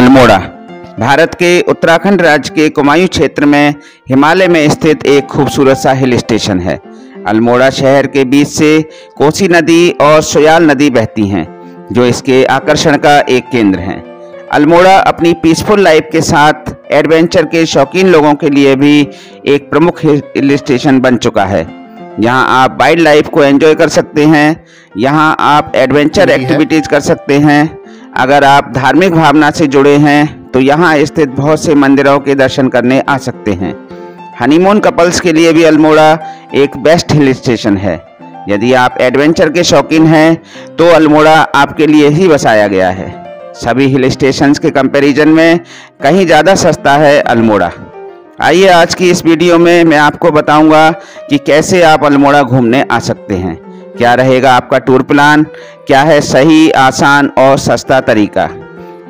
अल्मोड़ा भारत के उत्तराखंड राज्य के कुमायूं क्षेत्र में हिमालय में स्थित एक खूबसूरत सा हिल स्टेशन है। अल्मोड़ा शहर के बीच से कोसी नदी और सोयाल नदी बहती हैं, जो इसके आकर्षण का एक केंद्र हैं। अल्मोड़ा अपनी पीसफुल लाइफ के साथ एडवेंचर के शौकीन लोगों के लिए भी एक प्रमुख हिल स्टेशन बन चुका है। यहाँ आप वाइल्ड लाइफ को एंजॉय कर सकते हैं, यहाँ आप एडवेंचर एक्टिविटीज कर सकते हैं। अगर आप धार्मिक भावना से जुड़े हैं तो यहाँ स्थित बहुत से मंदिरों के दर्शन करने आ सकते हैं। हनीमून कपल्स के लिए भी अल्मोड़ा एक बेस्ट हिल स्टेशन है। यदि आप एडवेंचर के शौकीन हैं तो अल्मोड़ा आपके लिए ही बसाया गया है। सभी हिल स्टेशंस के कंपैरिजन में कहीं ज़्यादा सस्ता है अल्मोड़ा। आइए आज की इस वीडियो में मैं आपको बताऊंगा कि कैसे आप अल्मोड़ा घूमने आ सकते हैं, क्या रहेगा आपका टूर प्लान, क्या है सही, आसान और सस्ता तरीका।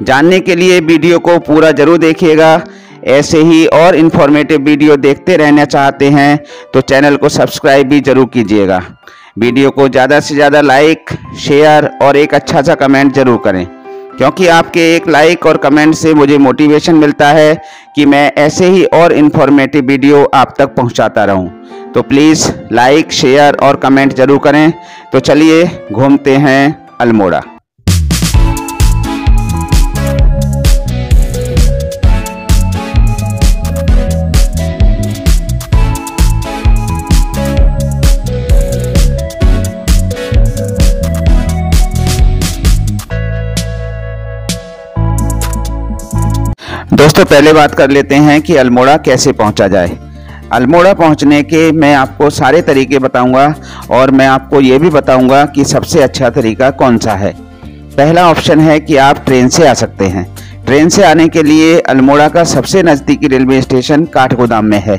जानने के लिए वीडियो को पूरा जरूर देखिएगा। ऐसे ही और इन्फॉर्मेटिव वीडियो देखते रहना चाहते हैं तो चैनल को सब्सक्राइब भी जरूर कीजिएगा। वीडियो को ज़्यादा से ज़्यादा लाइक, शेयर और एक अच्छा सा कमेंट जरूर करें, क्योंकि आपके एक लाइक और कमेंट से मुझे मोटिवेशन मिलता है कि मैं ऐसे ही और इन्फॉर्मेटिव वीडियो आप तक पहुंचाता रहूं। तो प्लीज़ लाइक, शेयर और कमेंट जरूर करें। तो चलिए घूमते हैं अल्मोड़ा। दोस्तों पहले बात कर लेते हैं कि अल्मोड़ा कैसे पहुंचा जाए। अल्मोड़ा पहुंचने के मैं आपको सारे तरीके बताऊंगा और मैं आपको ये भी बताऊंगा कि सबसे अच्छा तरीका कौन सा है। पहला ऑप्शन है कि आप ट्रेन से आ सकते हैं। ट्रेन से आने के लिए अल्मोड़ा का सबसे नज़दीकी रेलवे स्टेशन काठगोदाम में है।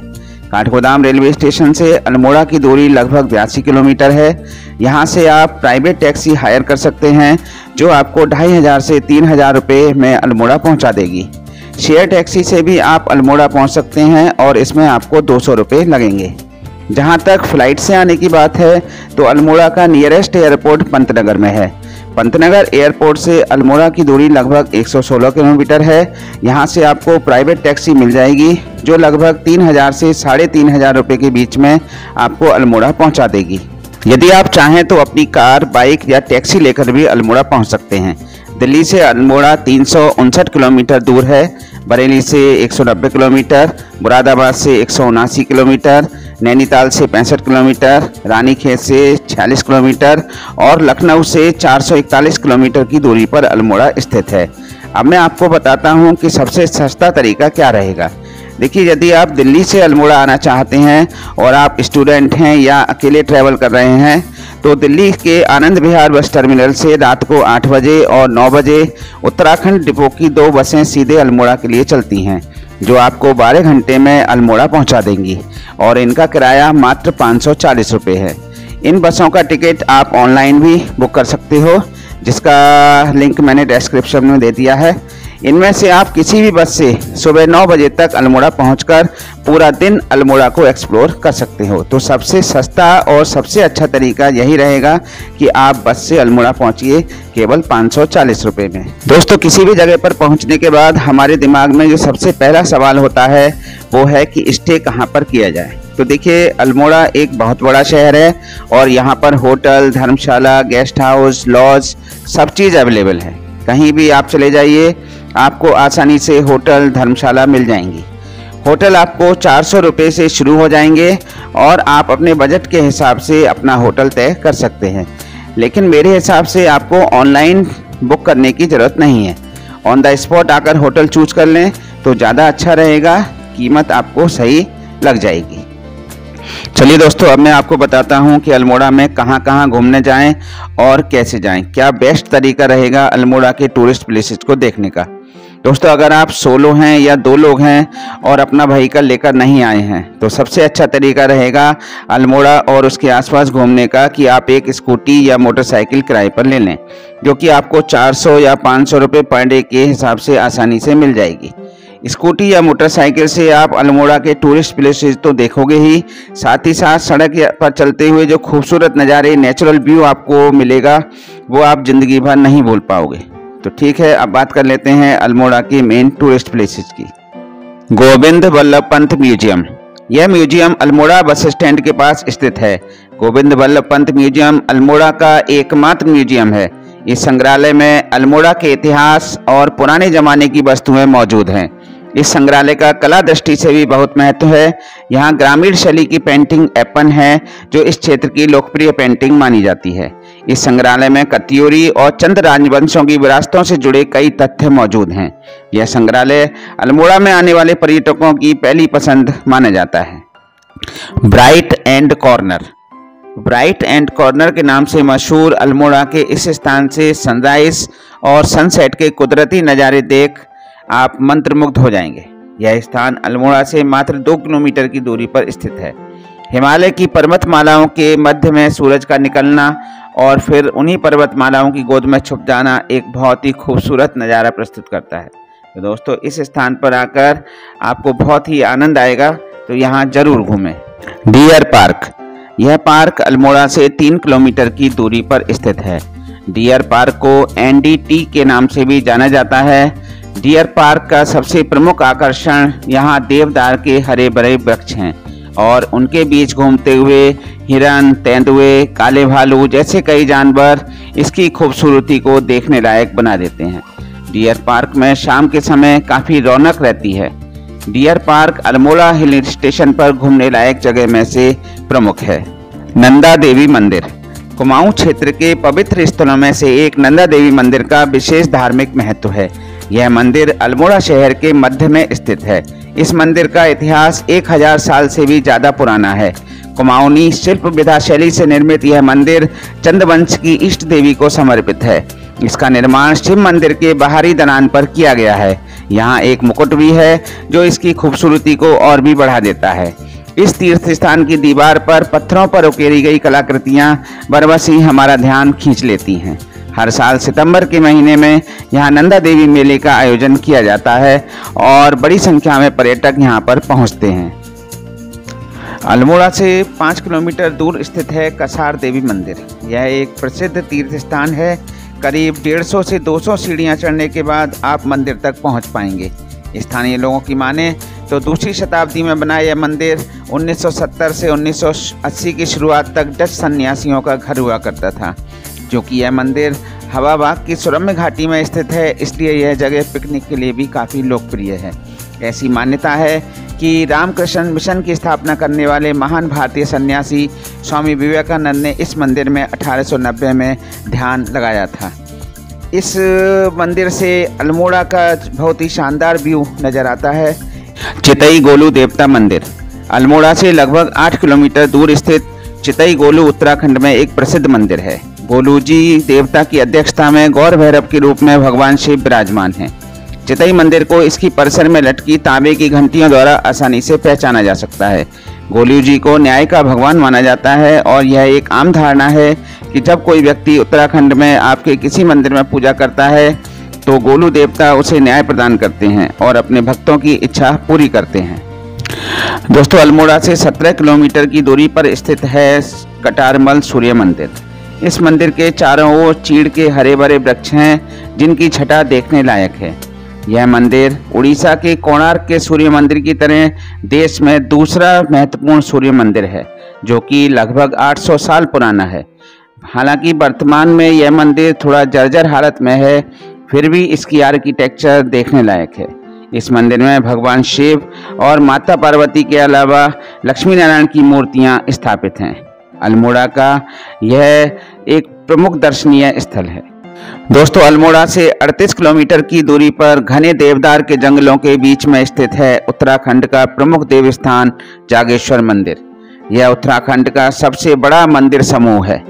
काठगोदाम रेलवे स्टेशन से अल्मोड़ा की दूरी लगभग 82 किलोमीटर है। यहाँ से आप प्राइवेट टैक्सी हायर कर सकते हैं, जो आपको 2500 से 3000 रुपये में अल्मोड़ा पहुँचा देगी। शेयर टैक्सी से भी आप अल्मोड़ा पहुंच सकते हैं और इसमें आपको 200 रुपये लगेंगे। जहां तक फ्लाइट से आने की बात है तो अल्मोड़ा का नियरेस्ट एयरपोर्ट पंतनगर में है। पंतनगर एयरपोर्ट से अल्मोड़ा की दूरी लगभग 116 किलोमीटर है। यहां से आपको प्राइवेट टैक्सी मिल जाएगी, जो लगभग 3000 से 3500 रुपये के बीच में आपको अल्मोड़ा पहुँचा देगी। यदि आप चाहें तो अपनी कार, बाइक या टैक्सी लेकर भी अल्मोड़ा पहुँच सकते हैं। दिल्ली से अल्मोड़ा 359 किलोमीटर दूर है, बरेली से 190 किलोमीटर, मुरादाबाद से 179 किलोमीटर, नैनीताल से 65 किलोमीटर, रानीखेत से 46 किलोमीटर और लखनऊ से 441 किलोमीटर की दूरी पर अल्मोड़ा स्थित है। अब मैं आपको बताता हूं कि सबसे सस्ता तरीका क्या रहेगा। देखिए, यदि आप दिल्ली से अल्मोड़ा आना चाहते हैं और आप स्टूडेंट हैं या अकेले ट्रैवल कर रहे हैं तो दिल्ली के आनंद विहार बस टर्मिनल से रात को 8 बजे और 9 बजे उत्तराखंड डिपो की 2 बसें सीधे अल्मोड़ा के लिए चलती हैं, जो आपको 12 घंटे में अल्मोड़ा पहुंचा देंगी और इनका किराया मात्र 540 रुपये है। इन बसों का टिकट आप ऑनलाइन भी बुक कर सकते हो, जिसका लिंक मैंने डिस्क्रिप्शन में दे दिया है। इनमें से आप किसी भी बस से सुबह 9 बजे तक अल्मोड़ा पहुंचकर पूरा दिन अल्मोड़ा को एक्सप्लोर कर सकते हो। तो सबसे सस्ता और सबसे अच्छा तरीका यही रहेगा कि आप बस से अल्मोड़ा पहुंचिए केवल 540 रुपये में। दोस्तों, किसी भी जगह पर पहुंचने के बाद हमारे दिमाग में जो सबसे पहला सवाल होता है वो है कि स्टे कहाँ पर किया जाए। तो देखिए, अल्मोड़ा एक बहुत बड़ा शहर है और यहाँ पर होटल, धर्मशाला, गेस्ट हाउस, लॉज सब चीज़ अवेलेबल है। कहीं भी आप चले जाइए, आपको आसानी से होटल, धर्मशाला मिल जाएंगी। होटल आपको 400 रुपये से शुरू हो जाएंगे और आप अपने बजट के हिसाब से अपना होटल तय कर सकते हैं। लेकिन मेरे हिसाब से आपको ऑनलाइन बुक करने की ज़रूरत नहीं है। ऑन द स्पॉट आकर होटल चूज कर लें तो ज़्यादा अच्छा रहेगा, कीमत आपको सही लग जाएगी। चलिए दोस्तों, अब मैं आपको बताता हूं कि अल्मोड़ा में कहां कहां घूमने जाएं और कैसे जाएं, क्या बेस्ट तरीका रहेगा अल्मोड़ा के टूरिस्ट प्लेसेस को देखने का। दोस्तों, अगर आप सोलो हैं या 2 लोग हैं और अपना व्हीकल लेकर नहीं आए हैं तो सबसे अच्छा तरीका रहेगा अल्मोड़ा और उसके आसपास घूमने का कि आप एक स्कूटी या मोटरसाइकिल किराए पर ले लें, जो कि आपको 400 या 500 रुपये पर डे के हिसाब से आसानी से मिल जाएगी। स्कूटी या मोटरसाइकिल से आप अल्मोड़ा के टूरिस्ट प्लेसेस तो देखोगे ही, साथ ही साथ सड़क पर चलते हुए जो खूबसूरत नज़ारे, नेचुरल व्यू आपको मिलेगा वो आप ज़िंदगी भर नहीं भूल पाओगे। तो ठीक है, अब बात कर लेते हैं अल्मोड़ा की मेन टूरिस्ट प्लेसेस की। गोविंद वल्लभ पंत म्यूजियम। यह म्यूजियम अल्मोड़ा बस स्टैंड के पास स्थित है। गोविंद वल्लभ पंत म्यूजियम अल्मोड़ा का एकमात्र म्यूजियम है। इस संग्रहालय में अल्मोड़ा के इतिहास और पुराने जमाने की वस्तुएं मौजूद हैं। इस संग्रहालय का कला दृष्टि से भी बहुत महत्व है। यहाँ ग्रामीण शैली की पेंटिंग ऐपन है, जो इस क्षेत्र की लोकप्रिय पेंटिंग मानी जाती है। इस संग्रहालय में कत्यूरी और चंद राजवंशों की विरासतों से जुड़े कई तथ्य मौजूद हैं। यह संग्रहालय अल्मोड़ा में आने वाले पर्यटकों की पहली पसंद माना जाता है। Bright and corner. Bright and corner के नाम से मशहूर अल्मोड़ा के इस स्थान से सनराइज और सनसेट के कुदरती नज़ारे देख आप मंत्रमुग्ध हो जाएंगे। यह स्थान अल्मोड़ा से मात्र 2 किलोमीटर की दूरी पर स्थित है। हिमालय की पर्वतमालाओं के मध्य में सूरज का निकलना और फिर उन्हीं पर्वतमालाओं की गोद में छुप जाना एक बहुत ही खूबसूरत नज़ारा प्रस्तुत करता है। तो दोस्तों, इस स्थान पर आकर आपको बहुत ही आनंद आएगा, तो यहाँ जरूर घूमें। Deer park. यह पार्क अल्मोड़ा से 3 किलोमीटर की दूरी पर स्थित है। डियर पार्क को NDT के नाम से भी जाना जाता है। डियर पार्क का सबसे प्रमुख आकर्षण यहाँ देवदार के हरे भरे वृक्ष हैं और उनके बीच घूमते हुए हिरन, तेंदुए, काले भालू जैसे कई जानवर इसकी खूबसूरती को देखने लायक बना देते हैं। डियर पार्क में शाम के समय काफ़ी रौनक रहती है। Deer park Almora hill station पर घूमने लायक जगह में से प्रमुख है। नंदा देवी मंदिर। कुमाऊं क्षेत्र के पवित्र स्थलों में से एक नंदा देवी मंदिर का विशेष धार्मिक महत्व है। यह मंदिर अल्मोड़ा शहर के मध्य में स्थित है। इस मंदिर का इतिहास 1000 साल से भी ज़्यादा पुराना है। कुमाऊनी शिल्प विधा शैली से निर्मित यह मंदिर चंद्रवंश की इष्ट देवी को समर्पित है। इसका निर्माण शिव मंदिर के बाहरी दलान पर किया गया है। यहाँ एक मुकुट भी है जो इसकी खूबसूरती को और भी बढ़ा देता है। इस तीर्थ स्थान की दीवार पर पत्थरों पर उकेरी गई कलाकृतियाँ बरबस ही हमारा ध्यान खींच लेती हैं। हर साल सितंबर के महीने में यहाँ नंदा देवी मेले का आयोजन किया जाता है और बड़ी संख्या में पर्यटक यहाँ पर पहुँचते हैं। अल्मोड़ा से 5 किलोमीटर दूर स्थित है कसार देवी मंदिर। यह एक प्रसिद्ध तीर्थ स्थान है। करीब 150 से 200 सीढ़ियाँ चढ़ने के बाद आप मंदिर तक पहुँच पाएंगे। स्थानीय लोगों की माने तो दूसरी शताब्दी में बना यह मंदिर 1970 से 1980 की शुरुआत तक डच सन्यासियों का घर हुआ करता था। क्योंकि यह मंदिर हवा बाग की सुरम्य घाटी में स्थित है, इसलिए यह जगह पिकनिक के लिए भी काफ़ी लोकप्रिय है। ऐसी मान्यता है कि रामकृष्ण मिशन की स्थापना करने वाले महान भारतीय सन्यासी स्वामी विवेकानंद ने इस मंदिर में 1890 में ध्यान लगाया था। इस मंदिर से अल्मोड़ा का बहुत ही शानदार व्यू नज़र आता है। चितई गोलू देवता मंदिर। अल्मोड़ा से लगभग 8 किलोमीटर दूर स्थित चितई गोलू उत्तराखंड में एक प्रसिद्ध मंदिर है। गोलू जी देवता की अध्यक्षता में गौर भैरव के रूप में भगवान शिव विराजमान हैं। चितई मंदिर को इसकी परिसर में लटकी तांबे की घंटियों द्वारा आसानी से पहचाना जा सकता है। गोलू जी को न्याय का भगवान माना जाता है और यह एक आम धारणा है कि जब कोई व्यक्ति उत्तराखंड में आपके किसी मंदिर में पूजा करता है तो गोलू देवता उसे न्याय प्रदान करते हैं और अपने भक्तों की इच्छा पूरी करते हैं। दोस्तों, अल्मोड़ा से 17 किलोमीटर की दूरी पर स्थित है कटारमल सूर्य मंदिर। इस मंदिर के चारों ओर चीड़ के हरे भरे वृक्ष हैं जिनकी छटा देखने लायक है। यह मंदिर उड़ीसा के कोणार्क के सूर्य मंदिर की तरह देश में दूसरा महत्वपूर्ण सूर्य मंदिर है, जो कि लगभग 800 साल पुराना है। हालांकि वर्तमान में यह मंदिर थोड़ा जर्जर हालत में है, फिर भी इसकी आर्किटेक्चर देखने लायक है। इस मंदिर में भगवान शिव और माता पार्वती के अलावा लक्ष्मी नारायण की मूर्तियां स्थापित हैं। अल्मोड़ा का यह एक प्रमुख दर्शनीय स्थल है। दोस्तों, अल्मोड़ा से 38 किलोमीटर की दूरी पर घने देवदार के जंगलों के बीच में स्थित है उत्तराखंड का प्रमुख देवस्थान जागेश्वर मंदिर। यह उत्तराखंड का सबसे बड़ा मंदिर समूह है।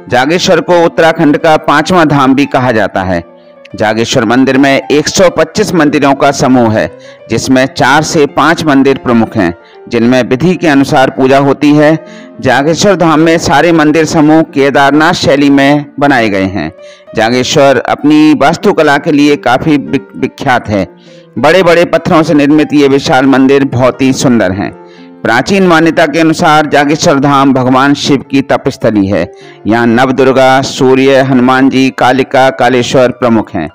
जागेश्वर को उत्तराखंड का 5वां धाम भी कहा जाता है। जागेश्वर मंदिर में 125 मंदिरों का समूह है, जिसमें 4 से 5 मंदिर प्रमुख हैं, जिनमें विधि के अनुसार पूजा होती है। जागेश्वर धाम में सारे मंदिर समूह केदारनाथ शैली में बनाए गए हैं। जागेश्वर अपनी वास्तुकला के लिए काफ़ी विख्यात है। बड़े बड़े पत्थरों से निर्मित ये विशाल मंदिर बहुत ही सुंदर हैं। प्राचीन मान्यता के अनुसार जागेश्वर धाम भगवान शिव की तपस्थली है। यहाँ नवदुर्गा, सूर्य, हनुमान जी, कालिका, कालेश्वर प्रमुख हैं।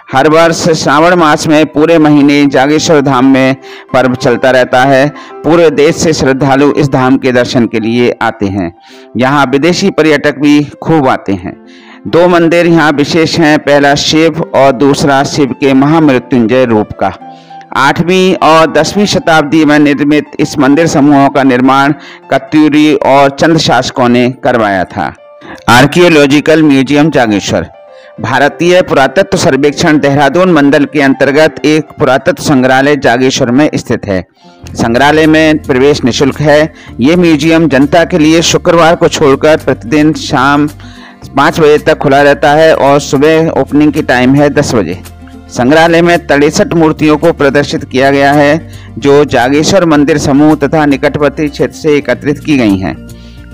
हर वर्ष श्रावण मास में पूरे महीने जागेश्वर धाम में पर्व चलता रहता है। पूरे देश से श्रद्धालु इस धाम के दर्शन के लिए आते हैं। यहाँ विदेशी पर्यटक भी खूब आते हैं। 2 मंदिर यहाँ विशेष हैं, पहला शिव और दूसरा शिव के महामृत्युंजय रूप का। 8वीं और 10वीं शताब्दी में निर्मित इस मंदिर समूहों का निर्माण कत्यूरी और चंद शासकों ने करवाया था। आर्कियोलॉजिकल म्यूजियम जागेश्वर भारतीय पुरातत्व सर्वेक्षण देहरादून मंडल के अंतर्गत एक पुरातत्व संग्रहालय जागेश्वर में स्थित है। संग्रहालय में प्रवेश निःशुल्क है। ये म्यूजियम जनता के लिए शुक्रवार को छोड़कर प्रतिदिन शाम 5 बजे तक खुला रहता है और सुबह ओपनिंग की टाइम है 10 बजे। संग्रहालय में 63 मूर्तियों को प्रदर्शित किया गया है जो जागेश्वर मंदिर समूह तथा निकटवर्ती क्षेत्र से एकत्रित की गई हैं।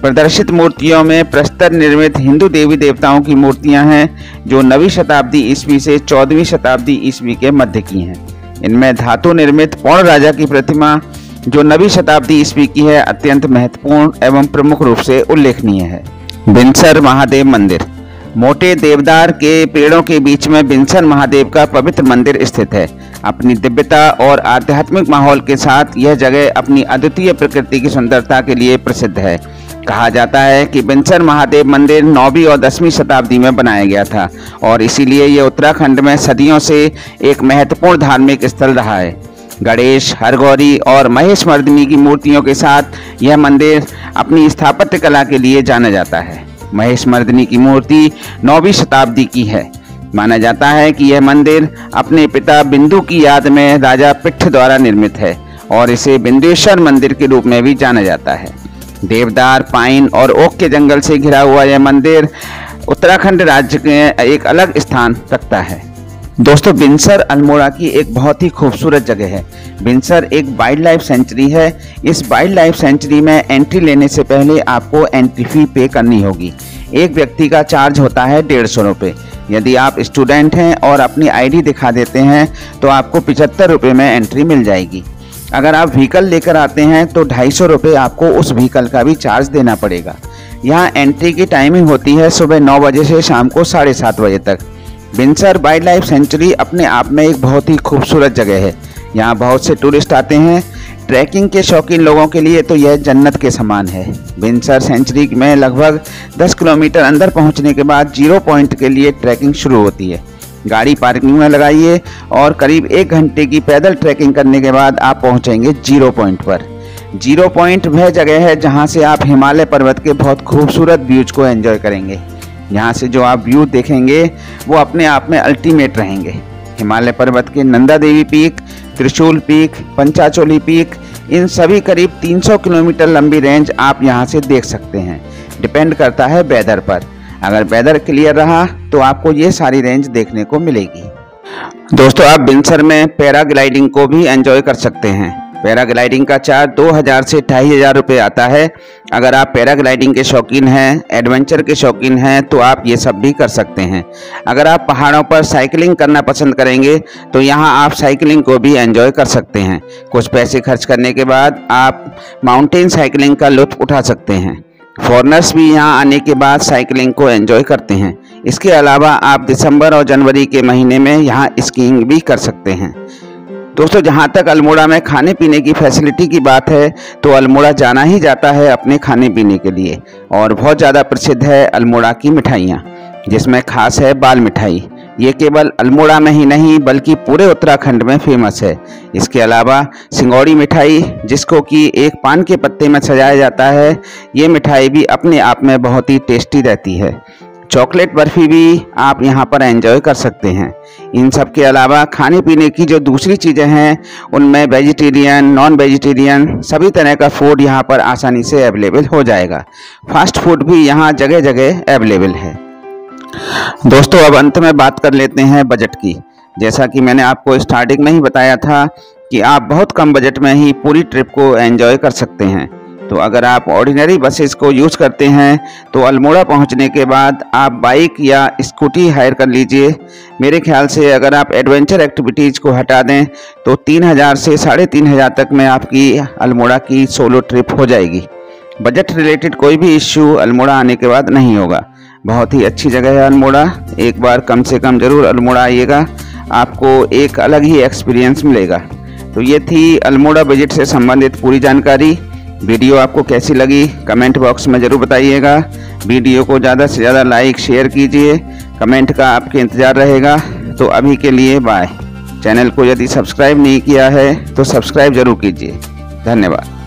प्रदर्शित मूर्तियों में प्रस्तर निर्मित हिंदू देवी देवताओं की मूर्तियां हैं जो 9वीं शताब्दी ईस्वी से 14वीं शताब्दी ईस्वी के मध्य की हैं। इनमें धातु निर्मित पौड़ राजा की प्रतिमा जो 9वीं शताब्दी ईस्वी की है अत्यंत महत्वपूर्ण एवं प्रमुख रूप से उल्लेखनीय है। बिनसर महादेव मंदिर मोटे देवदार के पेड़ों के बीच में बिनसर महादेव का पवित्र मंदिर स्थित है। अपनी दिव्यता और आध्यात्मिक माहौल के साथ यह जगह अपनी अद्वितीय प्रकृति की सुंदरता के लिए प्रसिद्ध है। कहा जाता है कि बिनसर महादेव मंदिर 9वीं और 10वीं शताब्दी में बनाया गया था और इसीलिए यह उत्तराखंड में सदियों से एक महत्वपूर्ण धार्मिक स्थल रहा है। गणेश, हरगौरी और महेश मर्दिनी की मूर्तियों के साथ यह मंदिर अपनी स्थापत्य कला के लिए जाना जाता है। महेश मर्दिनी की मूर्ति 9वीं शताब्दी की है। माना जाता है कि यह मंदिर अपने पिता बिंदु की याद में राजा पिट्ठ द्वारा निर्मित है और इसे बिंदेश्वर मंदिर के रूप में भी जाना जाता है। देवदार, पाइन और ओक के जंगल से घिरा हुआ यह मंदिर उत्तराखंड राज्य में एक अलग स्थान रखता है। दोस्तों, बिनसर अल्मोड़ा की एक बहुत ही खूबसूरत जगह है। बिनसर एक वाइल्ड लाइफ सेंचुरी है। इस वाइल्ड लाइफ सेंचुरी में एंट्री लेने से पहले आपको एंट्री फी पे करनी होगी। एक व्यक्ति का चार्ज होता है 150 रुपये। यदि आप स्टूडेंट हैं और अपनी आईडी दिखा देते हैं तो आपको 75 रुपये में एंट्री मिल जाएगी। अगर आप व्हीकल लेकर आते हैं तो 250 रुपये आपको उस व्हीकल का भी चार्ज देना पड़ेगा। यहाँ एंट्री की टाइमिंग होती है सुबह 9 बजे से शाम को 7:30 बजे तक। बिनसर वाइल्ड लाइफ सेंचुरी अपने आप में एक बहुत ही खूबसूरत जगह है। यहाँ बहुत से टूरिस्ट आते हैं। ट्रैकिंग के शौकीन लोगों के लिए तो यह जन्नत के समान है। बिनसर सेंचुरी में लगभग 10 किलोमीटर अंदर पहुँचने के बाद 0 पॉइंट के लिए ट्रैकिंग शुरू होती है। गाड़ी पार्किंग में लगाइए और करीब 1 घंटे की पैदल ट्रैकिंग करने के बाद आप पहुँचेंगे 0 पॉइंट पर। 0 पॉइंट वह जगह है जहाँ से आप हिमालय पर्वत के बहुत खूबसूरत व्यूज को एंजॉय करेंगे। यहाँ से जो आप व्यू देखेंगे वो अपने आप में अल्टीमेट रहेंगे। हिमालय पर्वत के नंदा देवी पीक, त्रिशूल पीक, पंचाचोली पीक, इन सभी करीब 300 किलोमीटर लंबी रेंज आप यहाँ से देख सकते हैं। डिपेंड करता है वेदर पर। अगर वेदर क्लियर रहा तो आपको ये सारी रेंज देखने को मिलेगी। दोस्तों, आप बिनसर में पैराग्लाइडिंग को भी एंजॉय कर सकते हैं। पैराग्लाइडिंग का चार्ज 2000 से 2500 रुपये आता है। अगर आप पैराग्लाइडिंग के शौकीन हैं, एडवेंचर के शौकीन हैं तो आप ये सब भी कर सकते हैं। अगर आप पहाड़ों पर साइकिलिंग करना पसंद करेंगे तो यहाँ आप साइकिलिंग को भी एंजॉय कर सकते हैं। कुछ पैसे खर्च करने के बाद आप माउंटेन साइकिलिंग का लुत्फ उठा सकते हैं। फॉरेनर्स भी यहाँ आने के बाद साइकिलिंग को एंजॉय करते हैं। इसके अलावा आप दिसंबर और जनवरी के महीने में यहाँ स्कीइंग भी कर सकते हैं। दोस्तों, जहाँ तक अल्मोड़ा में खाने पीने की फैसिलिटी की बात है तो अल्मोड़ा जाना ही जाता है अपने खाने पीने के लिए और बहुत ज़्यादा प्रसिद्ध है अल्मोड़ा की मिठाइयाँ, जिसमें खास है बाल मिठाई। ये केवल अल्मोड़ा में ही नहीं बल्कि पूरे उत्तराखंड में फेमस है। इसके अलावा सिंगौड़ी मिठाई, जिसको कि एक पान के पत्ते में सजाया जाता है, ये मिठाई भी अपने आप में बहुत ही टेस्टी रहती है। चॉकलेट बर्फ़ी भी आप यहाँ पर एंजॉय कर सकते हैं। इन सब के अलावा खाने पीने की जो दूसरी चीज़ें हैं उनमें वेजिटेरियन, नॉन वेजिटेरियन सभी तरह का फूड यहाँ पर आसानी से अवेलेबल हो जाएगा। फास्ट फूड भी यहाँ जगह जगह अवेलेबल है। दोस्तों, अब अंत में बात कर लेते हैं बजट की। जैसा कि मैंने आपको स्टार्टिंग में ही बताया था कि आप बहुत कम बजट में ही पूरी ट्रिप को एंजॉय कर सकते हैं। तो अगर आप ऑर्डिनरी बसेस को यूज़ करते हैं तो अल्मोड़ा पहुंचने के बाद आप बाइक या स्कूटी हायर कर लीजिए। मेरे ख्याल से अगर आप एडवेंचर एक्टिविटीज़ को हटा दें तो 3000 से 3500 तक में आपकी अल्मोड़ा की सोलो ट्रिप हो जाएगी। बजट रिलेटेड कोई भी इश्यू अल्मोड़ा आने के बाद नहीं होगा। बहुत ही अच्छी जगह है अल्मोड़ा। एक बार कम से कम ज़रूर अल्मोड़ा आइएगा। आपको एक अलग ही एक्सपीरियंस मिलेगा। तो ये थी अल्मोड़ा बजट से संबंधित पूरी जानकारी। वीडियो आपको कैसी लगी कमेंट बॉक्स में ज़रूर बताइएगा। वीडियो को ज़्यादा से ज़्यादा लाइक शेयर कीजिए, कमेंट का आपके इंतज़ार रहेगा। तो अभी के लिए बाय। चैनल को यदि सब्सक्राइब नहीं किया है तो सब्सक्राइब ज़रूर कीजिए। धन्यवाद।